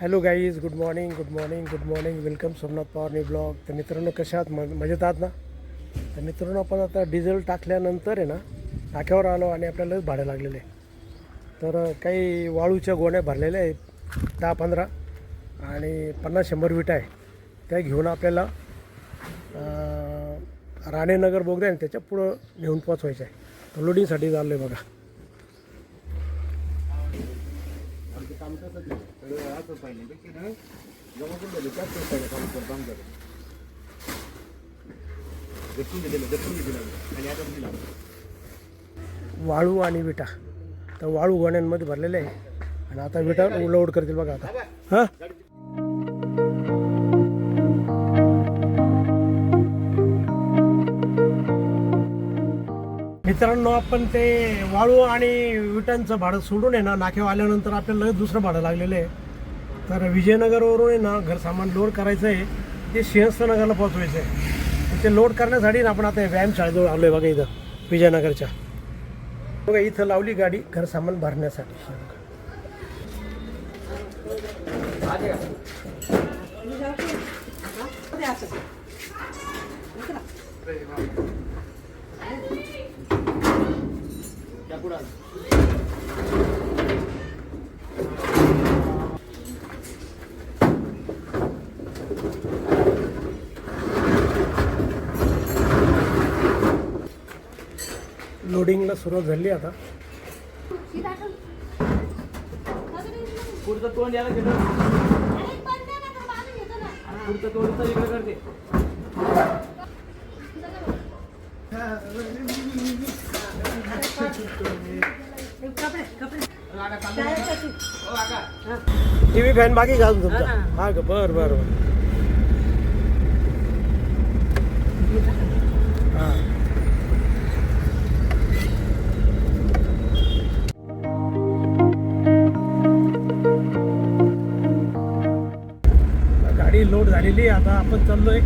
Hello guys, good morning good morning good morning. Welcome Somnath पवारनी blog. तर मित्रांनो, कशा आहात? मजेत आहात ना? तर मित्रांनो, आपण आता डिझेल टाकल्यानंतर आहे ना, टाक्यावर आलो आणि आपल्याला भाडं लागलेलं आहे. तर काही वाळूच्या गोण्या भरलेल्या आहेत 10-15 आणि 50-100 विटा आहे. त्या घेऊन आपल्याला राणेनगर बोगदा आहे त्याच्या पुढं घेऊन पोचवायचं आहे. तर लोडिंगसाठी चाललो आहे बघा. वाळू आणि विटा तर वाळू गोण्यांमध्ये भरलेले आहे आणि आता विटा लोड करतील बघा आता. हां, मित्रांनो, आपण ते वाळू आणि विटांचं भाडं सोडून आहे ना, नाक्यावर आल्यानंतर आपल्याला लगेच दुसरं भाडं लागलेलं आहे. तर विजयनगरवरून आहे ना, घर सामान लोड करायचं आहे, ते सिंहस्थनगरला पोहोचवायचं आहे. ते लोड करण्यासाठी ना आपण आता व्यायामशाळेजवळ आलो आहे बघा, इथं विजयनगरच्या. बघा, इथं लावली गाडी घर सामान भरण्यासाठी. लोडिंगला सुरुवात झाली आता. पुढचं तोंड याला घेतो. पुढचं तोंड तर इकडे करते. टीव्ही फॅन बाकी घालून तुमचा. हा का? बरं बरं बरं. हां, गाडी लोड झालेली. आता आपण चाललोय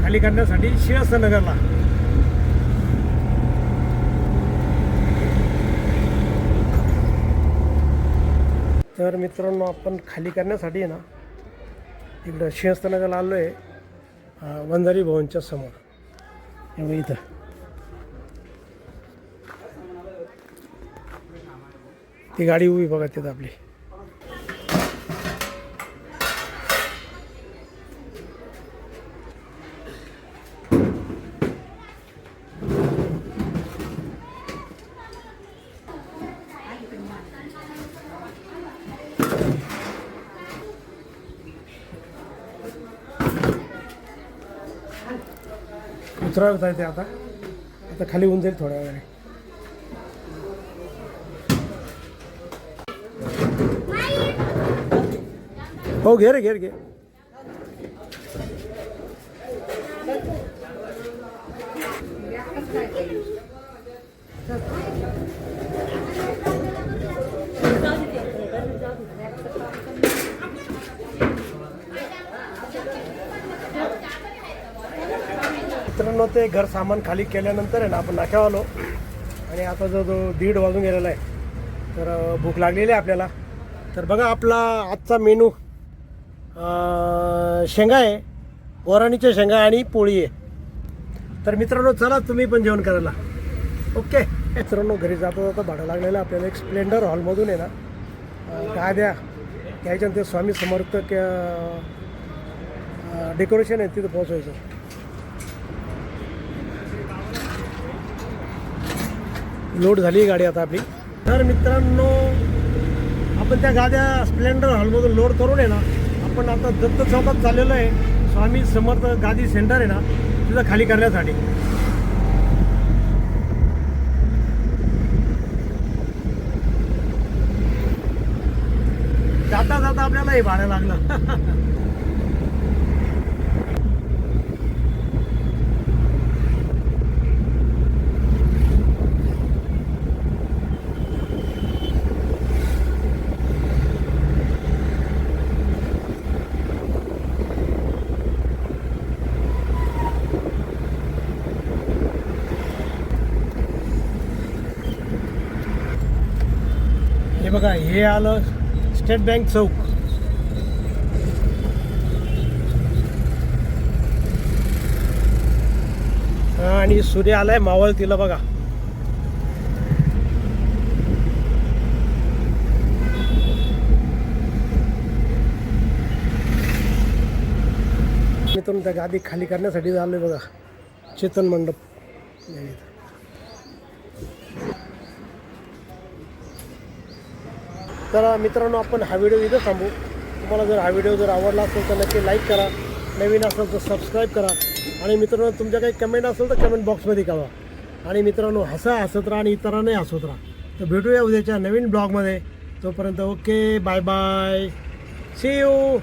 खाली करण्यासाठी सिंहस्थनगरला. तर मित्रांनो, आपण खाली करण्यासाठी ना इकडं सिंहस्थनगरला आलो आहे, वंजारी भवनच्या समोर. एवढं इथं ती गाडी उभी बघा तिथं आपली. उतरवत आहे ते आता. आता खाली होऊन जाईल थोड्या वेळाने. हो, घे रे, घे. मित्रांनो, ते घर सामान खाली केल्यानंतर आहे ना, आपण नाक्यावर आलो आणि आता जो 1:30 वाजून गेलेला आहे. तर भूक लागलेली आहे आपल्याला. तर बघा, आपला आजचा मेनू शेंगा आहे, वराणीच्या शेंगा आणि पोळी आहे. तर मित्रांनो, चला तुम्ही पण जेवण करायला. ओके मित्रांनो, घरी जाता जाता भाडं लागलेलं आपल्याला एक स्प्लेंडर हॉलमधून आहे ना गाद्या घ्यायच्या. ते स्वामी समर्थ डेकोरेशन आहे तिथं पोहोचवायचं. लोड झाली गाडी आता आपली. तर मित्रांनो, आपण त्या गाद्या स्प्लेंडर हॉलमधून लोड करून आहे ना, आपण आता दत्त चौकात चाललेलो आहे. स्वामी समर्थ गादी सेंटर आहे ना, तिथं खाली करण्यासाठी. जाता जाता आपल्याला हे भाडं लागलं. बघा, हे आलं स्टेट बँक चौक. आणि सूर्य आलाय मावळतीला बघा. मित्रांनो त्या गादी खाली करण्यासाठी झालोय बघा, चेतन मंडप. तर मित्रांनो आपण हा व्हिडिओ इथं थांबू. तुम्हाला जर हा व्हिडिओ जर आवडला असेल तर नक्की लाईक करा, नवीन असेल तर सबस्क्राईब करा आणि मित्रांनो तुमच्या काही कमेंट असेल तर कमेंट बॉक्समध्ये कळवा. आणि मित्रांनो हसत राहा आणि इतरांनाही हसवत राहा. तर भेटूया उद्याच्या नवीन ब्लॉगमध्ये. तोपर्यंत okay, bye bye, see you.